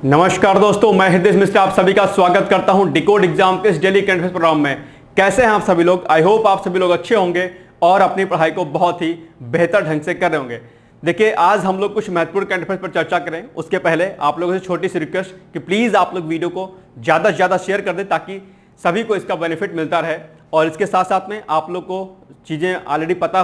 नमस्कार दोस्तों, मैं हितेश मिश्रा आप सभी का स्वागत करता हूं डिकोड एग्जाम के इस डेली करंट अफेयर्स प्रोग्राम में। कैसे हैं आप सभी लोग? आई होप आप सभी लोग अच्छे होंगे और अपनी पढ़ाई को बहुत ही बेहतर ढंग से कर रहे होंगे। देखिए, आज हम लोग कुछ महत्वपूर्ण करंट अफेयर्स पर चर्चा करें। उसके पहले आप लोगों से छोटी सी रिक्वेस्ट कि प्लीज आप लोग वीडियो को ज्यादा से ज्यादा शेयर कर दें ताकि सभी को इसका बेनिफिट मिलता रहे। और इसके साथ साथ में आप लोग को चीजें ऑलरेडी पता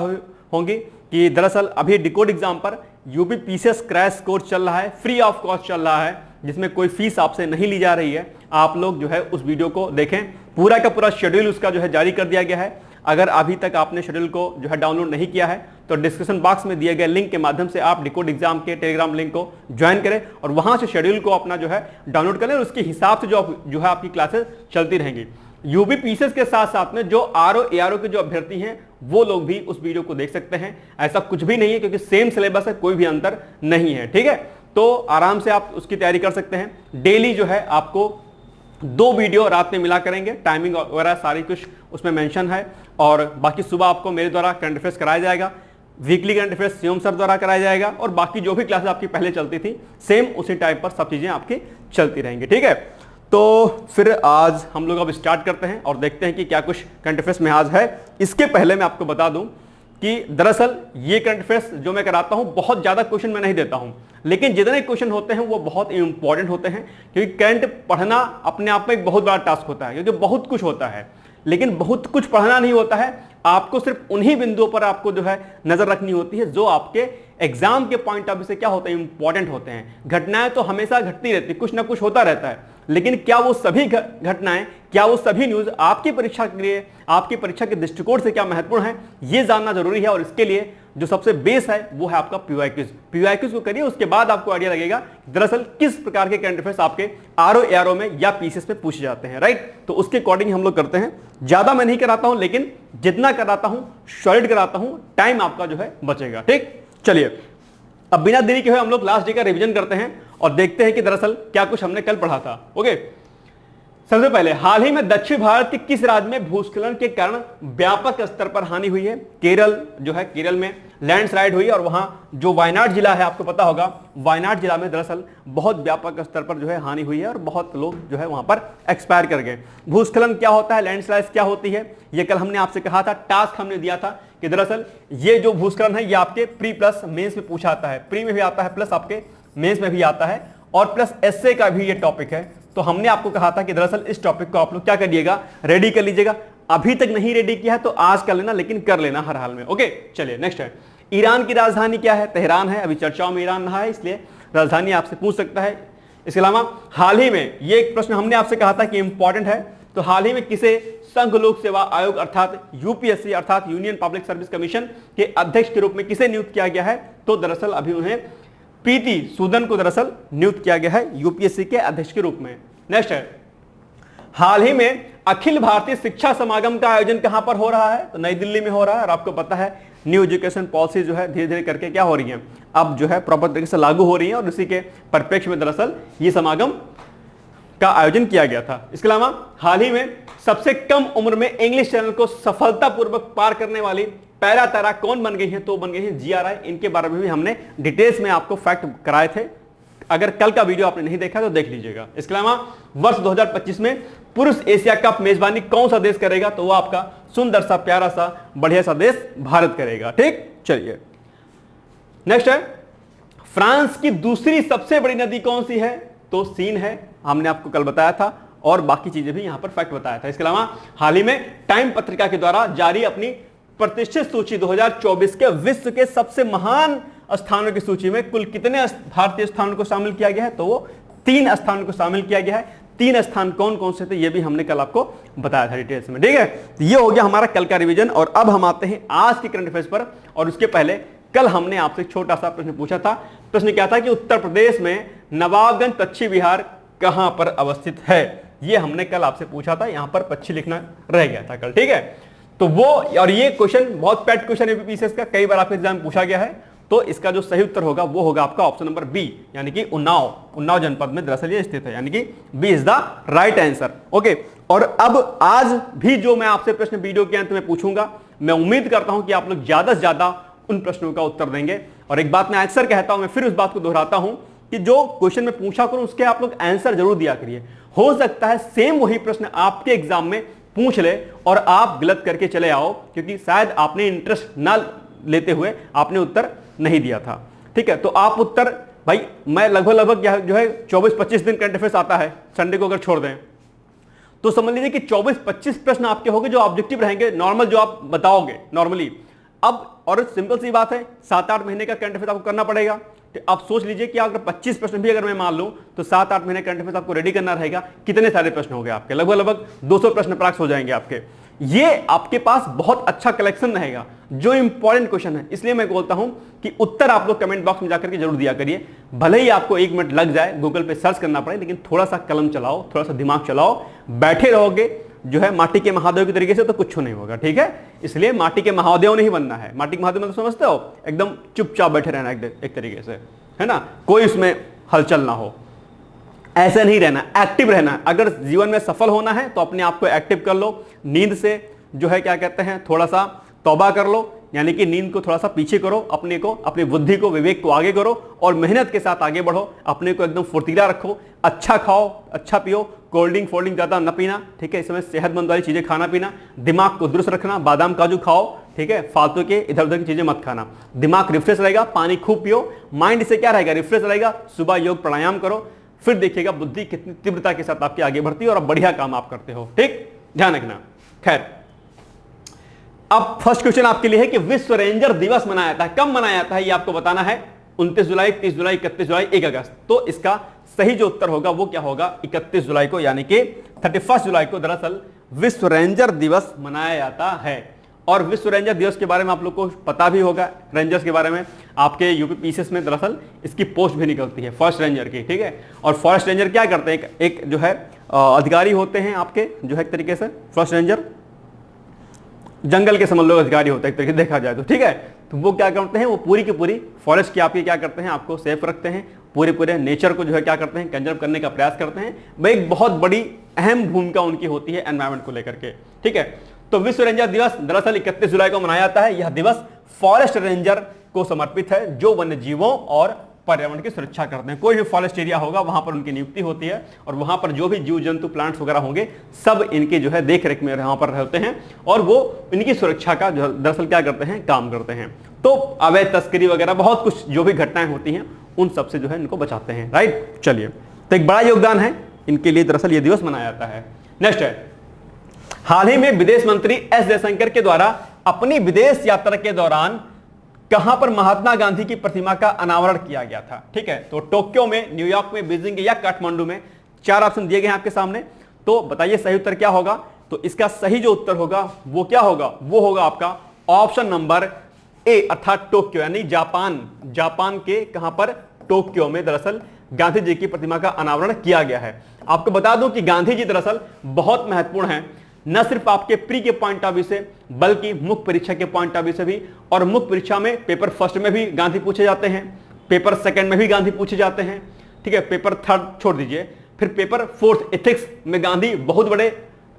होंगी कि दरअसल अभी डिकोड एग्जाम पर यूपी पीसीएस क्रैश कोर्स चल रहा है, फ्री ऑफ कॉस्ट चल रहा है, जिसमें कोई फीस आपसे नहीं ली जा रही है। आप लोग जो है उस वीडियो को देखें, पूरा का पूरा शेड्यूल उसका जो है जारी कर दिया गया है। अगर अभी तक आपने शेड्यूल को जो है डाउनलोड नहीं किया है तो डिस्क्रिप्शन बॉक्स में दिए गए लिंक के माध्यम से आप डिकोड एग्जाम के टेलीग्राम लिंक को ज्वाइन करें और वहां से शेड्यूल को अपना जो है डाउनलोड करें और उसके हिसाब से जो है आपकी क्लासेस चलती रहेंगी। यूपी पीसीएस के साथ साथ में जो आरओ एआरओ के जो अभ्यर्थी हैं वो लोग भी उस वीडियो को देख सकते हैं। ऐसा कुछ भी नहीं है क्योंकि सेम सिलेबस है, कोई भी अंतर नहीं है। ठीक है, तो आराम से आप उसकी तैयारी कर सकते हैं। डेली जो है आपको 2 वीडियो रात में मिला करेंगे, टाइमिंग वगैरह सारी कुछ उसमें मेंशन है। और बाकी सुबह आपको मेरे द्वारा करंट अफेयर्स कराया जाएगा, weekly current affairs Shivam sir द्वारा कराया जाएगा और बाकी जो भी क्लासेस आपकी पहले चलती थी सेम उसी टाइप पर सब चीजें आपकी चलती रहेंगी। ठीक है, तो फिर आज हम लोग अब स्टार्ट करते हैं और देखते हैं कि क्या कुछ करंट अफेयर्स में आज है। इसके पहले मैं आपको बता दूं कि दरअसल ये करंट अफेयर्स जो मैं कराता हूं बहुत ज्यादा क्वेश्चन मैं नहीं देता हूं, लेकिन जितने क्वेश्चन होते हैं वो बहुत इंपॉर्टेंट होते हैं क्योंकि करंट पढ़ना अपने आप में एक बहुत बड़ा टास्क होता है। क्योंकि बहुत कुछ होता है लेकिन बहुत कुछ पढ़ना नहीं होता है, आपको सिर्फ उन्हीं बिंदुओं पर आपको जो है नजर रखनी होती है जो आपके एग्जाम के पॉइंट ऑफ व्यू से क्या होते हैं, इंपॉर्टेंट होते हैं। घटनाएं तो हमेशा घटती रहती, कुछ ना कुछ होता रहता है, लेकिन क्या वो सभी घटनाएं, क्या वो सभी न्यूज आपकी परीक्षा के लिए, आपकी परीक्षा के दृष्टिकोण से क्या महत्वपूर्ण है, ये जानना जरूरी है। और इसके लिए जो सबसे बेस है वो है आपका पीवाईक्यूज। पीवाईक्यूज को करिए, उसके बाद आपको आइडिया लगेगा दरअसल किस प्रकार के करंट अफेयर्स आपके आरओ एआरओ में या पीसीएस में पूछे जाते हैं। राइट, तो उसके अकॉर्डिंग हम लोग करते हैं। ज्यादा मैं नहीं कराता हूं, लेकिन जितना कराता हूं सॉलिड कराता हूं, टाइम आपका जो है बचेगा। ठीक, चलिए अब बिना देरी के हुए हम लोग लास्ट डे का रिवीजन करते हैं और देखते हैं कि दरअसल क्या कुछ हमने कल पढ़ा था। ओके, सबसे पहले हाल ही में दक्षिण भारत के किस राज्य में भूस्खलन के कारण व्यापक स्तर पर हानि हुई है? केरल जो है, केरल में लैंडस्लाइड हुई और वहां जो वायनाड जिला है, आपको पता होगा वायनाड जिला में दरअसल बहुत व्यापक स्तर पर जो है हानि हुई है और बहुत लोग जो है वहां पर एक्सपायर कर गए। भूस्खलन क्या होता है, लैंडस्लाइड क्या होती है, ये कल हमने आपसे कहा था, टास्क हमने दिया था कि दरअसल ये जो भूस्खलन है ये आपके प्री प्लस मेंस में पूछा आता है। प्री में भी आता है प्लस आपके मेंस में भी आता है और प्लस एसए का भी ये टॉपिक है। तो हमने आपको कहा था कि दरअसल इस टॉपिक को आप लोग क्या करिएगा, रेडी कर लीजिएगा। अभी तक नहीं रेडी किया है तो आज कर लेना, लेकिन कर लेना हर हाल में। ओके, चलिए नेक्स्ट है, ईरान की राजधानी क्या है? तेहरान है। अभी चर्चाओं में ईरान रहा है इसलिए राजधानी आपसे पूछ सकता है। इसके अलावा हाल ही में ये एक प्रश्न हमने आपसे कहा था कि इंपॉर्टेंट है, तो हाल ही में किसे संघ लोक सेवा आयोग अर्थात यूपीएससी अर्थात यूनियन पब्लिक सर्विस कमीशन के अध्यक्ष के रूप में किसे नियुक्त किया गया है? तो दरअसल अभी उन्हें प्रीति सूदन को दरअसल नियुक्त किया गया है यूपीएससी के अध्यक्ष के रूप में। नेक्स्ट है, हाल ही में अखिल भारतीय शिक्षा समागम का आयोजन कहां पर हो रहा है? तो नई दिल्ली में हो रहा है। और आपको पता है न्यू एजुकेशन पॉलिसी जो है धीरे धीरे करके क्या हो रही है, अब जो है प्रॉपर तरीके से लागू हो रही है और इसी के परिप्रेक्ष्य में दरअसल ये समागम का आयोजन किया गया था। इसके अलावा हाल ही में सबसे कम उम्र में इंग्लिश चैनल को सफलतापूर्वक पार करने वाली पहला तारा कौन बन गई है? तो बन गई है जीआरआई। इनके बारे में भी हमने डिटेल्स में आपको फैक्ट कराए थे, अगर कल का वीडियो आपने नहीं देखा तो देख लीजिएगा। इसके अलावा वर्ष 2025 में पुरुष एशिया कप मेजबानी कौन सा देश करेगा? तो वो आपका सुंदर सा प्यारा सा बढ़िया सा देश भारत करेगा। ठीक, चलिए नेक्स्ट है, फ्रांस की दूसरी सबसे बड़ी नदी कौन सी है? तो सीन है, हमने आपको कल बताया था और बाकी चीजें भी यहां पर फैक्ट बताया था। इसके अलावा हाल ही में टाइम पत्रिका के द्वारा जारी अपनी प्रतिष्ठित सूची 2024 के विश्व के सबसे महान स्थानों की सूची में कुल कितने भारतीय स्थानों को शामिल किया गया है? तो वो 3 स्थानों को शामिल किया गया है। 3 स्थान कौन कौन से थे ये भी हमने कल आपको बताया था डिटेल्स में। ठीक है, तो ये हो गया हमारा कल का रिवीजन और अब हम आते हैं आज के करंट अफेयर्स पर। और उसके पहले कल हमने आपसे छोटा सा प्रश्न पूछा था। प्रश्न क्या था कि उत्तर प्रदेश में नवाबगंज पश्चिम विहार कहां पर अवस्थित है? ये हमने कल आपसे पूछा था, यहां पर पश्चिम लिखना रह गया था कल। ठीक है, तो वो और ये क्वेश्चन बहुत पेट क्वेश्चन है यूपीपीसीएस का, कई बार आपके एग्जाम में पूछा गया है। तो इसका जो सही उत्तर होगा वो होगा आपका ऑप्शन नंबर बी, यानी कि उन्नाव जनपद में दरअसल ये स्थित है, यानी कि B is the right answer. Okay, और अब आज भी जो मैं आपसे प्रश्न वीडियो के अंत में पूछूंगा, मैं उम्मीद करता हूं कि आप लोग ज्यादा से ज्यादा उन प्रश्नों का उत्तर देंगे। और एक बात मैं अक्सर कहता हूं, मैं फिर उस बात को दोहराता हूं कि जो क्वेश्चन में पूछा करूं उसके आप लोग आंसर जरूर दिया करिए। हो सकता है सेम वही प्रश्न आपके एग्जाम में पूछ ले और आप गलत करके चले आओ, क्योंकि शायद आपने इंटरेस्ट ना लेते हुए आपने उत्तर नहीं दिया था। ठीक है, तो आप उत्तर, भाई मैं लगभग जो है 24-25 दिन करंट अफेयर्स आता है, संडे को अगर छोड़ दें तो समझ लीजिए कि 24-25 प्रश्न आपके होंगे जो ऑब्जेक्टिव रहेंगे, नॉर्मल जो आप बताओगे नॉर्मली। अब और सिंपल सी बात है, 7-8 महीने का करंट अफेयर्स आपको करना पड़ेगा। तो आप सोच लीजिए कि अगर 25 प्रश्न भी अगर मैं मान लूं तो 7-8 महीने करंट अफेयर्स आपको रेडी करना रहेगा। कितने सारे प्रश्न हो गए आपके, लगभग 200 प्रश्न प्राप्त हो जाएंगे आपके। ये आपके पास बहुत अच्छा कलेक्शन रहेगा जो इंपॉर्टेंट क्वेश्चन है। इसलिए मैं बोलता हूं कि उत्तर आप लोग कमेंट बॉक्स में जाकर के जरूर दिया करिए। भले ही आपको 1 मिनट लग जाए, गूगल पे सर्च करना पड़े, लेकिन थोड़ा सा कलम चलाओ, थोड़ा सा दिमाग चलाओ। बैठे रहोगे जो है माटी के महादेव की तरीके से तो कुछ नहीं होगा। ठीक है, इसलिए माटी के महादेव नहीं बनना है। माटी के महादेव मतलब समझते हो, एकदम चुपचाप बैठे रहना एक तरीके से, है ना, कोई उसमें हलचल ना हो, ऐसे नहीं रहना, एक्टिव रहना। अगर जीवन में सफल होना है तो अपने आप को एक्टिव कर लो। नींद से जो है क्या कहते हैं, थोड़ा सा तौबा कर लो, यानी कि नींद को थोड़ा सा पीछे करो, अपने को, अपनी बुद्धि को, विवेक को आगे करो और मेहनत के साथ आगे बढ़ो। अपने को एकदम फुर्तीला रखो, अच्छा खाओ, अच्छा पियो, कोल्ड ड्रिंक फोल्ड ड्रिंक ज्यादा न पीना। ठीक है, इस समय सेहतमंद वाली चीजें खाना पीना, दिमाग को दुरुस्त रखना, बादाम काजू खाओ। ठीक है, फालतू के इधर उधर की चीजें मत खाना। दिमाग रिफ्रेश रहेगा, पानी खूब पियो, माइंड से क्या रहेगा, रिफ्रेश रहेगा। सुबह योग प्राणायाम करो, फिर देखिएगा बुद्धि कितनी तीव्रता के साथ आपकी आगे बढ़ती है और बढ़िया काम आप करते हो। ठीक, ध्यान रखना। खैर, अब फर्स्ट क्वेश्चन आपके लिए है कि विश्व रेंजर दिवस मनाया जाता है, कब मनाया जाता है ये आपको बताना है। 29 जुलाई, 30 जुलाई, 31 जुलाई, 1 अगस्त। तो इसका सही जो उत्तर होगा वो क्या होगा, 31 जुलाई को, यानी कि 31 जुलाई को दरअसल विश्व रेंजर दिवस मनाया जाता है। और विश्व रेंजर दिवस के बारे में आप लोग को पता भी होगा, रेंजर्स के बारे में आपके यूपी पीसीएस में दरअसल इसकी पोस्ट भी निकलती है फॉरेस्ट रेंजर की। ठीक है, और फॉरेस्ट रेंजर क्या करते हैं, एक जो है अधिकारी होते हैं आपके, जो है एक तरीके से फॉरेस्ट रेंजर जंगल के समझ लो अधिकारी होते हैं एक तरीके से देखा जाए तो। ठीक है, तो वो क्या करते हैं, वो पूरी की पूरी फॉरेस्ट की आपकी क्या करते हैं, आपको सेफ रखते हैं, पूरे नेचर को जो है क्या करते हैं, कंजर्व करने का प्रयास करते हैं। वह एक बहुत बड़ी अहम भूमिका उनकी होती है एनवायरमेंट को लेकर के। ठीक है, तो विश्व रेंजर दिवस दरअसल 31 जुलाई को मनाया जाता है। यह दिवस फॉरेस्ट रेंजर को समर्पित है जो वन्य जीवों और पर्यावरण की सुरक्षा करते हैं। कोई भी फॉरेस्ट एरिया होगा वहां पर उनकी नियुक्ति होती है और वहां पर जो भी जीव जंतु प्लांट्स वगैरह होंगे सब इनके जो है देख रेख में वहां पर रहते हैं और वो इनकी सुरक्षा का जो दरअसल क्या करते हैं, काम करते हैं। तो अवैध तस्करी वगैरह बहुत कुछ जो भी घटनाएं होती हैं उन सब से जो है इनको बचाते हैं। राइट, चलिए, तो एक बड़ा योगदान है इनके लिए, दरअसल ये दिवस मनाया जाता है। नेक्स्ट है, हाल ही में विदेश मंत्री एस जयशंकर के द्वारा अपनी विदेश यात्रा के दौरान कहां पर महात्मा गांधी की प्रतिमा का अनावरण किया गया था। ठीक है, तो टोक्यो में, न्यूयॉर्क में, बीजिंग या काठमांडू में। 4 ऑप्शन दिए गए हैं आपके सामने, तो बताइए सही उत्तर क्या होगा। तो इसका सही जो उत्तर होगा वो क्या होगा, वो होगा आपका ऑप्शन नंबर ए, अर्थात टोक्यो, यानी जापान। जापान के कहां पर, टोक्यो में दरअसल गांधी जी की प्रतिमा का अनावरण किया गया है। आपको बता दूं कि गांधी जी दरअसल बहुत महत्वपूर्ण है, न सिर्फ आपके प्री के पॉइंट ऑफ व्यू से बल्कि मुख्य परीक्षा के पॉइंट ऑफ व्यू से भी। और मुख्य परीक्षा में पेपर फर्स्ट में भी गांधी पूछे जाते हैं, पेपर सेकंड में भी गांधी पूछे जाते हैं। ठीक है, पेपर थर्ड छोड़ दीजिए, फिर पेपर फोर्थ एथिक्स में गांधी बहुत बड़े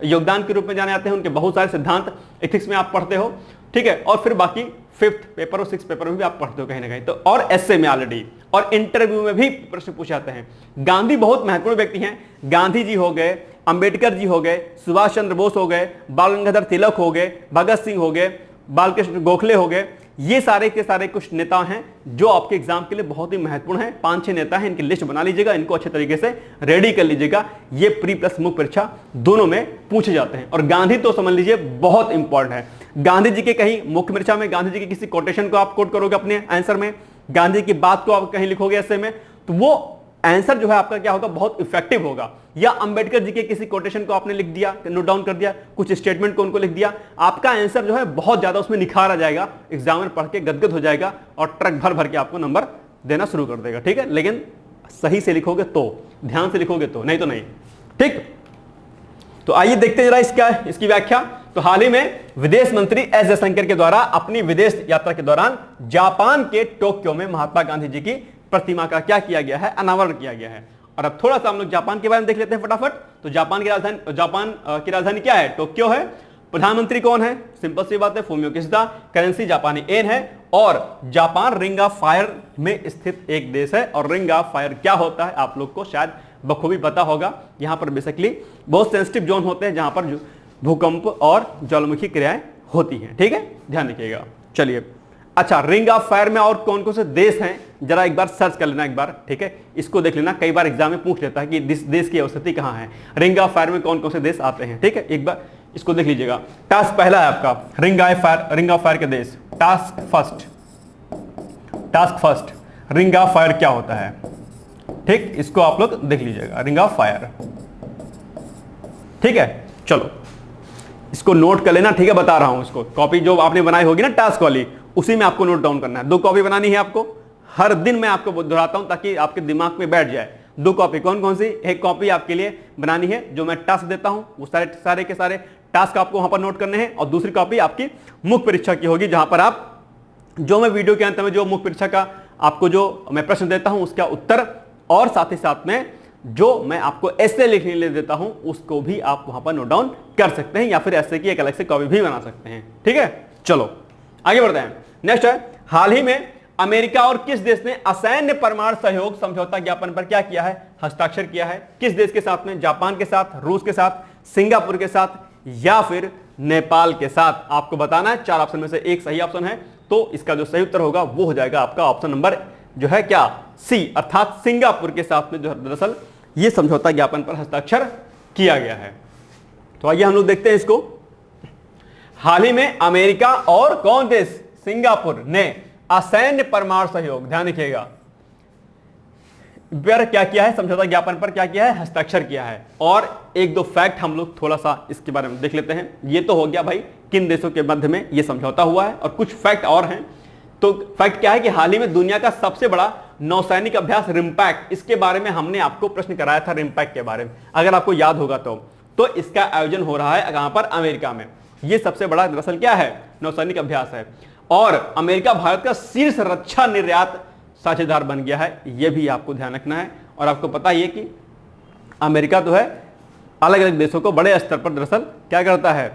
योगदान के रूप में जाने जाते हैं। उनके बहुत सारे सिद्धांत एथिक्स में आप पढ़ते हो। ठीक है, और फिर बाकी 5th पेपर और 6th पेपर में भी आप पढ़ते हो कहीं ना कहीं, तो और एसए में ऑलरेडी, और इंटरव्यू में भी प्रश्न पूछे जाते हैं। गांधी बहुत महत्वपूर्ण व्यक्ति हैं। गांधी जी हो गए, अंबेडकर जी हो गए, सुभाष चंद्र बोस हो गए, बाल गंगाधर तिलक हो गए, भगत सिंह हो गए, बालकृष्ण गोखले हो गए। ये सारे के सारे कुछ नेता हैं जो आपके एग्जाम के लिए बहुत ही महत्वपूर्ण हैं। 5-6 नेता हैं, इनकी लिस्ट बना लीजिएगा, इनको अच्छे तरीके से रेडी कर लीजिएगा। ये प्री प्लस मुख्य परीक्षा दोनों में पूछे जाते हैं। और गांधी तो समझ लीजिए बहुत इंपॉर्टेंट है। गांधी जी के कहीं मुख्य परीक्षा में गांधी जी के किसी कोटेशन को आप कोट करोगे अपने आंसर में, गांधी की बात को आप कहीं लिखोगे ऐसे में, तो वो आंसर जो है आपका क्या होगा, बहुत इफेक्टिव होगा। या अंबेडकर जी के किसी कोटेशन को आपने लिख दिया, नोट डाउन कर दिया, कुछ स्टेटमेंट को उनको लिख दिया, आपका आंसर जो है बहुत ज्यादा उसमें निखार आ जाएगा, एग्जामिनर पढ़ के गदगद हो जाएगा और ट्रक भर भर के आपको नंबर देना शुरू कर देगा। ठीक है, लेकिन सही से लिखोगे तो, ध्यान से लिखोगे तो, नहीं तो नहीं। ठीक, तो आइए देखते जरा इसकी व्याख्या। तो हाल ही में विदेश मंत्री एस जयशंकर के द्वारा अपनी विदेश यात्रा के दौरान जापान के टोक्यो में महात्मा गांधी जी की प्रतिमा का क्या किया गया है, अनावरण किया गया है। और अब थोड़ा सा हम लोग जापान के बारे में देख लेते हैं फटाफट। तो जापान की राजधानी क्या है, टोक्यो है। प्रधानमंत्री कौन है? सिंपल सी बात है, फूमियो किशिदा। करेंसी जापानी येन है। और जापान रिंग ऑफ फायर में स्थित एक देश है। और रिंग ऑफ फायर क्या होता है आप लोग को शायद बखूबी पता होगा। यहां पर बेसिकली बहुत सेंसिटिव जोन होते हैं जहां पर भूकंप और ज्वालामुखी क्रियाएं होती हैं। ठीक है, ध्यान रखिएगा। चलिए, अच्छा, रिंग ऑफ फायर में और कौन कौन से देश हैं जरा एक बार सर्च कर लेना एक बार। ठीक है, इसको देख लेना, कई बार एग्जाम में पूछ लेता है कि देश की अवस्थिति कहां है, रिंग ऑफ फायर में कौन कौन से देश आते हैं। ठीक है, एक बार इसको देख लीजिएगा। टास्क पहला है आपका रिंग ऑफ फायर के देश। Task first ring of fire क्या होता है? ठीक, इसको आप लोग देख लीजिएगा, रिंग ऑफ फायर। ठीक है, चलो इसको नोट कर लेना। ठीक है, बता रहा हूं इसको, कॉपी जो आपने बनाई होगी ना टास्क वाली, उसी में आपको नोट डाउन करना है। 2 कॉपी बनानी है आपको, हर दिन मैं आपको दोहराता हूं ताकि आपके दिमाग में बैठ जाए। 2 कॉपी कौन कौन सी? एक कॉपी आपके लिए बनानी है, जो मैं टास्क देता हूं वो सारे के सारे टास्क आपको वहां पर नोट करने हैं। और दूसरी कॉपी आपकी मुख्य परीक्षा की होगी, जहां पर आप जो मैं वीडियो के अंत में जो मुख्य परीक्षा का आपको जो मैं प्रश्न देता हूं उसका उत्तर, और साथ ही साथ में जो मैं आपको ऐसे लिखने के लिए देता हूं उसको भी आप वहां पर नोट डाउन कर सकते हैं, या फिर ऐसे की एक अलग से कॉपी भी बना सकते हैं। ठीक है, चलो आगे बढ़ते हैं। नेक्स्ट है, हाल ही में अमेरिका और किस देश ने असैन्य परमाणु सहयोग समझौता ज्ञापन पर क्या किया है? हस्ताक्षर किया है। किस देश के साथ में? जापान के साथ, रूस के साथ, सिंगापुर के साथ, या फिर नेपाल के साथ? आपको बताना है। 4 ऑप्शन में से एक सही ऑप्शन है, तो इसका जो सही उत्तर होगा वो हो जाएगा आपका ऑप्शन नंबर जो है क्या, सी, अर्थात सिंगापुर के साथ में जो दरअसल ये समझौता ज्ञापन पर हस्ताक्षर किया गया है। तो आइए हम लोग देखते हैं इसको। हाल ही में अमेरिका और कौन देश? सिंगापुर ने असैन्य परमाणु सहयोग, ध्यान रखिएगा, पर क्या किया है? समझौता ज्ञापन पर क्या किया है? हस्ताक्षर किया है। और 1-2 फैक्ट हम लोग थोड़ा सा इसके बारे में देख लेते हैं। ये तो हो गया भाई किन देशों के मध्य में ये समझौता हुआ है, और कुछ फैक्ट और हैं। तो फैक्ट क्या है कि हाल ही में दुनिया का सबसे बड़ा नौसैनिक अभ्यास रिम्पैक, इसके बारे में हमने आपको प्रश्न कराया था रिम्पैक के बारे में, अगर आपको याद होगा तो इसका आयोजन हो रहा है कहां पर? अमेरिका में। यह सबसे बड़ा दरअसल क्या है? नौसैनिक अभ्यास है। और अमेरिका भारत का शीर्ष रक्षा निर्यात साझेदार बन गया है, यह भी आपको ध्यान रखना है। और आपको पता ही है कि अमेरिका तो है अलग अलग देशों को बड़े स्तर पर दरअसल क्या करता है?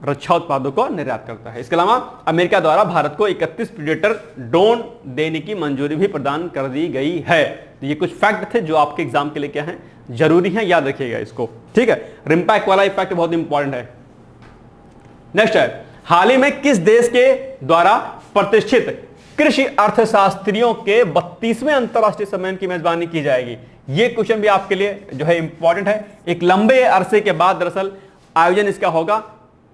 रक्षा उत्पादों को निर्यात करता है। इसके अलावा अमेरिका द्वारा भारत को 31 प्रीडेटर ड्रोन देने की मंजूरी भी प्रदान कर दी गई है। तो ये कुछ फैक्ट थे जो आपके एग्जाम के लिए क्या है, जरूरी है, याद रखिएगा इसको। ठीक है, रिम्पैक वाला फैक्ट बहुत इंपॉर्टेंट है। नेक्स्ट है, हाल ही में किस देश के द्वारा प्रतिष्ठित कृषि अर्थशास्त्रियों के 32वें अंतरराष्ट्रीय सम्मेलन की मेजबानी की जाएगी? ये क्वेश्चन भी आपके लिए जो है इंपॉर्टेंट है। एक लंबे अरसे के बाद दरअसल आयोजन इसका होगा।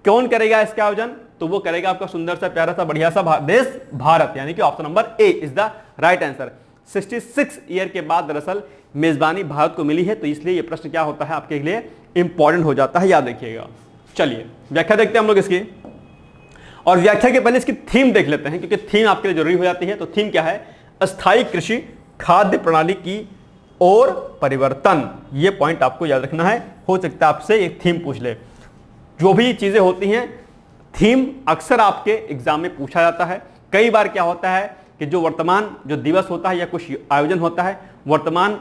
कौन करेगा इसका आयोजन? तो वो करेगा आपका सुंदर सा, प्यारा सा, बढ़िया सा देश भारत, यानी कि option number A is the right answer. 66 year के बाद दरअसल मेजबानी भारत को मिली है, तो इसलिए ये प्रश्न क्या होता है आपके लिए इंपॉर्टेंट हो जाता है, याद रखिएगा। चलिए व्याख्या देखते हैं हम लोग इसकी, और व्याख्या के पहले इसकी थीम देख लेते हैं, क्योंकि थीम आपके लिए जरूरी हो जाती है। तो थीम क्या है? अस्थायी कृषि खाद्य प्रणाली की ओर परिवर्तन। ये पॉइंट आपको याद रखना है। हो सकता है आपसे एक थीम पूछ ले। जो भी चीजें होती हैं, थीम अक्सर आपके एग्जाम में पूछा जाता है। कई बार क्या होता है कि जो वर्तमान जो दिवस होता है या कुछ आयोजन होता है, वर्तमान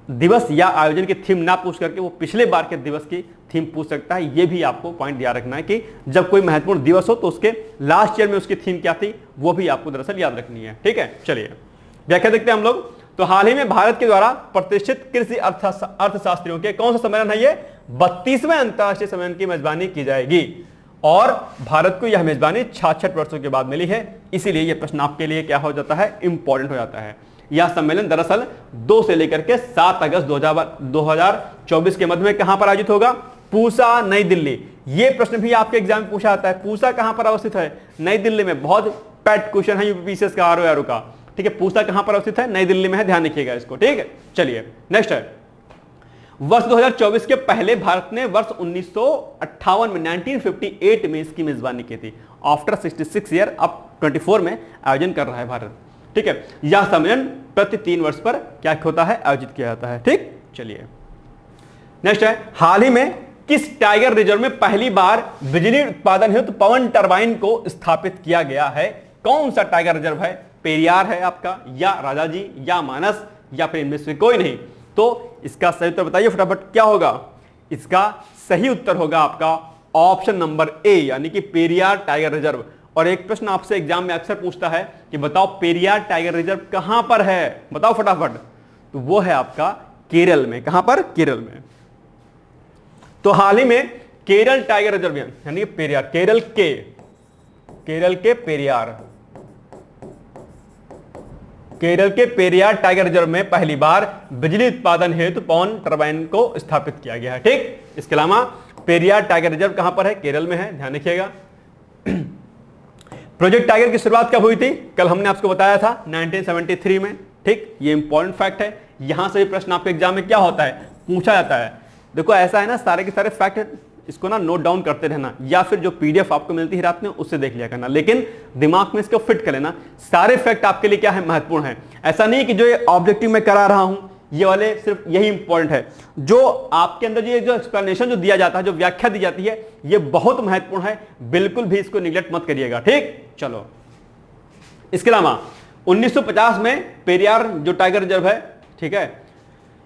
दिवस या आयोजन की थीम ना पूछ करके वो पिछले बार के दिवस की थीम पूछ सकता है। ये भी आपको पॉइंट याद रखना है कि जब कोई महत्वपूर्ण दिवस हो तो उसके लास्ट ईयर में उसकी थीम क्या थी, वो भी आपको दरअसल याद रखनी है। ठीक है, चलिए व्याख्या देखते हैं हम लोग। तो हाल ही में भारत के द्वारा प्रतिष्ठित कृषि अर्थशास्त्रियों के कौन सा सम्मेलन है? ये 32वें अंतरराष्ट्रीय सम्मेलन की मेजबानी की जाएगी, और भारत को यह मेजबानी 66 वर्षों के बाद मिली है। इसीलिए यह प्रश्न आपके लिए क्या हो जाता है? इंपॉर्टेंट हो जाता है। यह सम्मेलन दरअसल 2 से लेकर के 7 अगस्त 2024 के मध्य में कहां पर आयोजित होगा? पूसा, नई दिल्ली। यह प्रश्न भी आपके एग्जाम में पूछा जाता है। पूसा कहां पर अवस्थित है? नई दिल्ली में। बहुत पेट क्वेश्चन है यूपीपीसीएस का, आरओ का। ठीक है, पूसा कहां पर अवस्थित है? नई दिल्ली में है, ध्यान रखिएगा इसको। ठीक है, चलिए नेक्स्ट है, वर्ष 2024 के पहले भारत ने वर्ष 1958 में 1958 में इसकी मेजबानी की थी। आफ्टर 66 ईयर अब 24 में आयोजन कर रहा है भारत। ठीक है, यह सम्मेलन प्रति 3 वर्ष पर क्या होता है? आयोजित किया जाता है। ठीक, चलिए नेक्स्ट है, हाल ही में किस टाइगर रिजर्व में पहली बार बिजली उत्पादन हेतु पवन टरबाइन को स्थापित किया गया है? कौन सा टाइगर रिजर्व है? पेरियार है आपका, या राजाजी, या मानस, या फिर इनमें से कोई नहीं? तो इसका सही उत्तर बताइए फटाफट, क्या होगा? इसका सही उत्तर होगा आपका ऑप्शन नंबर ए यानी कि पेरियार टाइगर रिजर्व। और एक प्रश्न आपसे एग्जाम में अक्सर पूछता है कि बताओ पेरियार टाइगर रिजर्व कहां पर है, बताओ फटाफट। तो वो है आपका केरल में। कहां पर? केरल में। तो हाल ही में केरल टाइगर रिजर्व यानी पेरियार, केरल के पेरियार, केरल के पेरियार टाइगर रिजर्व में पहली बार बिजली उत्पादन हेतु पवन टरबाइन को स्थापित किया गया है। ठीक, इसके अलावा पेरियार टाइगर रिजर्व कहां पर है? केरल में है, ध्यान रखिएगा। प्रोजेक्ट टाइगर की शुरुआत कब हुई थी? कल हमने आपको बताया था 1973 में। ठीक, ये इंपॉर्टेंट फैक्ट है। यहां से भी प्रश्न आपके एग्जाम में क्या होता है, पूछा जाता है। देखो ऐसा है ना, सारे के सारे फैक्ट इसको ना नोट डाउन करते रहना, या फिर जो पीडीएफ आपको मिलती है रात में उससे देख लिया करना, लेकिन दिमाग में इसको फिट कर लेना। सारे फैक्ट आपके लिए क्या है, महत्वपूर्ण है। ऐसा नहीं कि जो ये ऑब्जेक्टिव में करा रहा हूं ये वाले सिर्फ यही इंपॉर्टेंट है। जो आपके अंदर ये जो एक्सप्लेनेशन जो दिया जाता है, जो व्याख्या दी जाती है, ये बहुत महत्वपूर्ण है। बिल्कुल भी इसको निगलेक्ट मत करिएगा। ठीक, चलो। इसके अलावा 1950 में पेरियार जो टाइगर रिजर्व है, ठीक है,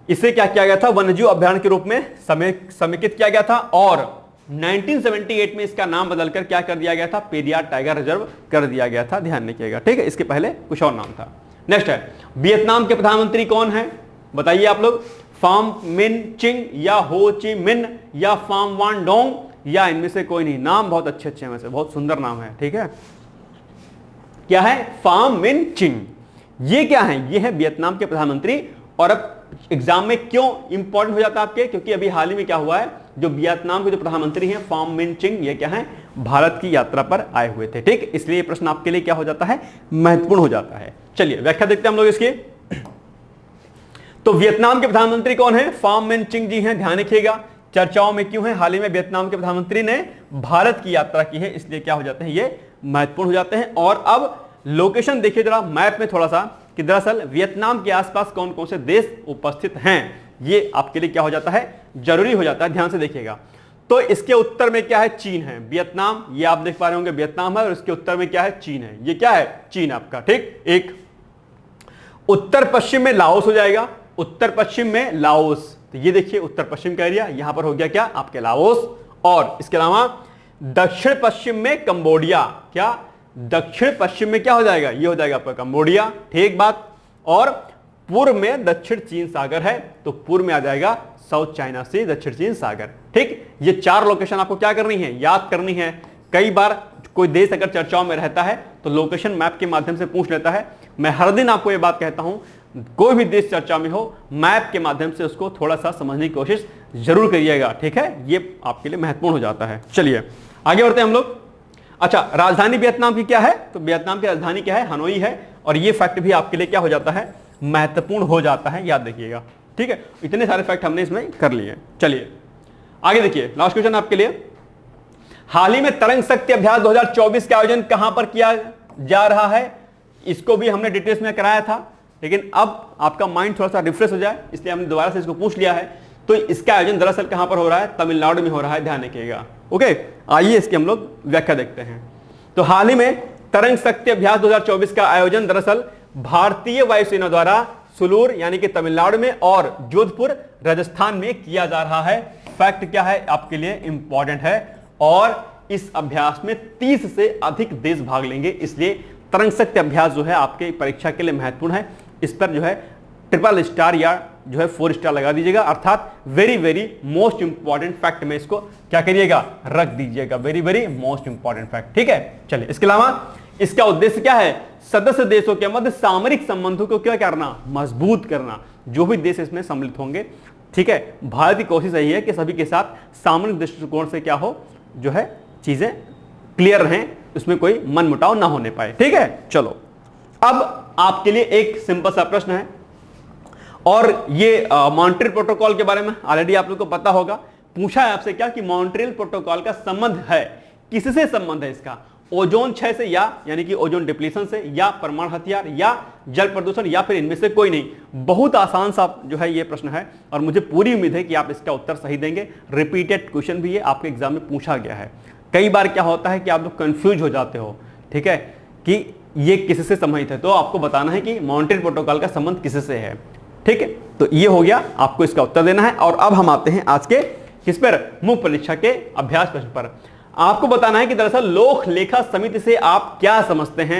इसे क्या किया गया था, वन्यजीव अभ्यारण्य के रूप में समेकित किया गया था। और 1978 में इसका नाम बदलकर क्या कर दिया गया था, पेरियार टाइगर रिजर्व कर दिया गया था। ध्यान रखिएगा। ठीक है, इसके पहले कुछ और नाम था। नेक्स्ट है, वियतनाम के प्रधानमंत्री कौन है? बताइए आप लोग। फाम मिन चिंग या हो ची मिन या फाम वान डोंग या इनमें से कोई नहीं। नाम बहुत अच्छे अच्छे हैं, वैसे बहुत सुंदर नाम है। ठीक है, क्या है? फाम मिन चिंग। ये क्या है? ये है वियतनाम के प्रधानमंत्री। और अब एग्जाम में क्यों इंपॉर्टेंट हो जाता है आपके, क्योंकि अभी हाल ही में क्या हुआ है, जो वियतनाम के जो प्रधानमंत्री हैं फाम मिन चिंग, ये क्या है, भारत की यात्रा पर आए हुए थे। ठीक, इसलिए ये प्रश्न आपके लिए क्या हो जाता है, महत्वपूर्ण हो जाता है। चलिए व्याख्या देखते हैं हम लोग इसकी। तो वियतनाम के प्रधानमंत्री कौन है? फाम मिन चिंग जी हैं। ध्यान रखिएगा, चर्चाओं में क्यों है, हाल ही में वियतनाम के प्रधानमंत्री ने भारत की यात्रा की है, इसलिए क्या हो जाते हैं, ये महत्वपूर्ण हो जाते हैं। और अब लोकेशन देखिए जरा मैप में थोड़ा सा, कि दरअसल वियतनाम के आसपास कौन कौन से देश उपस्थित हैं, ये आपके लिए क्या हो जाता है, जरूरी हो जाता है। ध्यान से देखिएगा। तो इसके उत्तर में क्या है, चीन है। वियतनाम, ये आप देख पा रहे होंगे वियतनाम है, और इसके उत्तर में क्या है, चीन है। ये क्या है, चीन आपका। ठीक, एक उत्तर पश्चिम में लाओस हो जाएगा, उत्तर पश्चिम में लाओस। तो ये देखिए उत्तर पश्चिम का एरिया, यहां पर हो गया क्या, आपके लाओस। और इसके अलावा दक्षिण पश्चिम में कंबोडिया। क्या दक्षिण पश्चिम में क्या हो जाएगा, ये हो जाएगा आपका कंबोडिया। ठीक बात। और पूर्व में दक्षिण चीन सागर है, तो पूर्व में आ जाएगा साउथ चाइना सी, दक्षिण चीन सागर। ठीक, ये चार लोकेशन आपको क्या करनी है, याद करनी है। कई बार कोई देश अगर चर्चाओं में रहता है तो लोकेशन मैप के माध्यम से पूछ लेता है। मैं हर दिन आपको ये बात कहता हूं, कोई भी देश चर्चा में हो, मैप के माध्यम से उसको थोड़ा सा समझने की कोशिश जरूर करिएगा। ठीक है, ये आपके लिए महत्वपूर्ण हो जाता है। चलिए आगे बढ़ते हैं हम लोग। अच्छा, राजधानी वियतनाम की क्या है, तो वियतनाम की राजधानी क्या है, हनोई है। और ये फैक्ट भी आपके लिए क्या हो जाता है, महत्वपूर्ण हो जाता है, याद रखिएगा। ठीक है, इतने सारे फैक्ट हमने इसमें कर लिए। चलिए आगे देखिए, लास्ट क्वेश्चन आपके लिए। हाल ही में तरंग शक्ति अभ्यास 2024 का आयोजन कहां पर किया जा रहा है? इसको भी हमने डिटेल्स में कराया था, लेकिन अब आपका माइंड थोड़ा सा रिफ्रेश हो जाए इसलिए हमने दोबारा से इसको पूछ लिया है। तो इसका आयोजन दरअसल कहां पर हो रहा है, तमिलनाडु में हो रहा है। ध्यान रखिएगा। ओके, आइए इसकी हम लोग व्याख्या देखते हैं। तो हाल ही में तरंग शक्ति अभ्यास 2024 का आयोजन दरअसल भारतीय वायुसेना द्वारा सुलूर यानी कि तमिलनाडु में और जोधपुर राजस्थान में किया जा रहा है। फैक्ट क्या है, आपके लिए इंपॉर्टेंट है। और इस अभ्यास में 30 से अधिक देश भाग लेंगे, इसलिए तरंग शक्ति अभ्यास जो है आपके परीक्षा के लिए महत्वपूर्ण है। इस पर जो है ट्रिपल स्टार या जो है 4 स्टार लगा दीजिएगा, अर्थात very very most important fact में इसको क्या करिएगा, रख दीजिएगा। Very very most important fact. ठीक है, चलिए इसके अलावा इसका उद्देश्य क्या है, सदस्य देशों के मध्य सामरिक संबंधों को क्या करना, मजबूत करना। जो भी देश इसमें सम्मिलित होंगे, ठीक है, भारत की कोशिश यही है कि सभी के साथ सामरिक दृष्टिकोण से क्या हो, जो है चीजें क्लियर रहें, उसमें कोई मनमुटाव ना होने पाए। ठीक है, चलो अब आपके लिए एक सिंपल सा प्रश्न है, और ये मॉन्ट्रियल प्रोटोकॉल के बारे में ऑलरेडी आप लोग को पता होगा। पूछा है आपसे क्या कि मॉन्ट्रियल प्रोटोकॉल का संबंध है, किससे संबंध है इसका, ओजोन क्षय से, या यानी कि ओजोन डिप्लीशन से, या परमाणु हथियार, या जल प्रदूषण, या फिर इनमें से कोई नहीं। बहुत आसान सा जो है ये प्रश्न है, और मुझे पूरी उम्मीद है कि आप इसका उत्तर सही देंगे। रिपीटेड क्वेश्चन भी ये आपके एग्जाम में पूछा गया है। कई बार क्या होता है कि आप लोग कंफ्यूज हो जाते हो, ठीक है, कि ये किससे संबंधित है, तो आपको बताना है कि मॉन्ट्रियल प्रोटोकॉल का संबंध किससे है। ठीक है, तो ये हो गया, आपको इसका उत्तर देना है। और अब हम आते हैं आज के किस पर? मुख्य परीक्षा के अभ्यास प्रश्न पर। आपको बताना है कि दरअसल लोक लेखा समिति से आप क्या समझते हैं।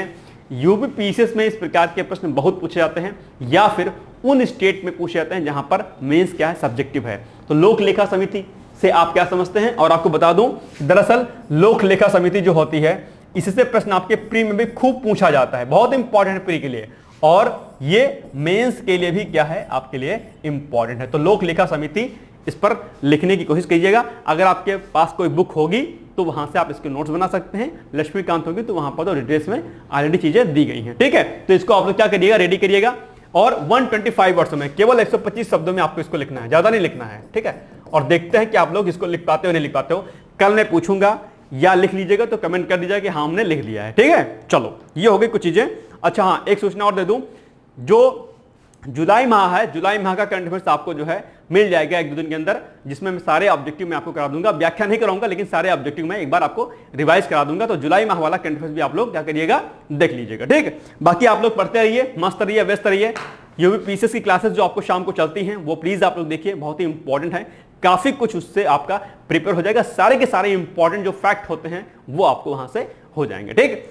यूपी पीसीएस में इस प्रकार के प्रश्न बहुत पूछे जाते हैं, या फिर उन स्टेट में पूछे जाते हैं जहां पर मेंस क्या है, सब्जेक्टिव है। तो लोक लेखा समिति से आप क्या समझते हैं। और आपको बता दूं, दरअसल लोक लेखा समिति जो होती है, इससे प्रश्न आपके प्री में भी खूब पूछा जाता है, बहुत इंपॉर्टेंट है प्री के लिए, और ये मेंस के लिए भी क्या है, आपके लिए इंपॉर्टेंट है। तो लोक लेखा समिति, इस पर लिखने की कोशिश कीजिएगा। अगर आपके पास कोई बुक होगी तो वहां से आप इसके नोट्स बना सकते हैं। लक्ष्मीकांत होगी तो वहां पर तो डिटेल्स में ऑलरेडी चीजें दी गई हैं, ठीक है। तो इसको आप लोग क्या करिएगा, रेडी करिएगा। और 125 वर्ड्स में, केवल 125 शब्दों में आपको इसको लिखना है, ज्यादा नहीं लिखना है, ठीक है। और देखते हैं कि आप लोग इसको लिख पाते हो नहीं लिख पाते हो। कल मैं पूछूंगा, या लिख लीजिएगा तो कमेंट कर दीजिएगा कि हाँ हमने लिख लिया है, ठीक है। चलो, ये हो गई कुछ चीजें। अच्छा हाँ, एक सूचना और दे दूं, जो जुलाई माह है, जुलाई माह का करंट अफेयर्स आपको जो है मिल जाएगा 1-2 दिन के अंदर, जिसमें मैं सारे ऑब्जेक्टिव मैं आपको करा दूंगा। व्याख्या नहीं कराऊंगा, लेकिन सारे ऑब्जेक्टिव मैं एक बार आपको रिवाइज करा दूंगा। तो जुलाई माह वाला करंट अफेयर्स भी आप लोग क्या करिएगा, देख लीजिएगा, ठीक है। बाकी आप लोग पढ़ते रहिए, मस्त रहिए, व्यस्त रहिए। यूपी पीसीएस की क्लासेस जो आपको शाम को चलती हैं, वो प्लीज आप लोग देखिए, बहुत ही इंपॉर्टेंट है। काफी कुछ उससे आपका प्रिपेयर हो जाएगा, सारे के सारे इंपॉर्टेंट जो फैक्ट होते हैं वो आपको वहां से हो जाएंगे, ठीक।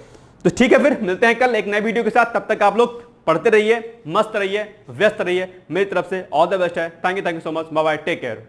तो ठीक है, फिर मिलते हैं कल एक नए वीडियो के साथ। तब तक आप लोग पढ़ते रहिए, मस्त रहिए, व्यस्त रहिए। मेरी तरफ से ऑल द बेस्ट है। Thank you so much, bye bye, take care.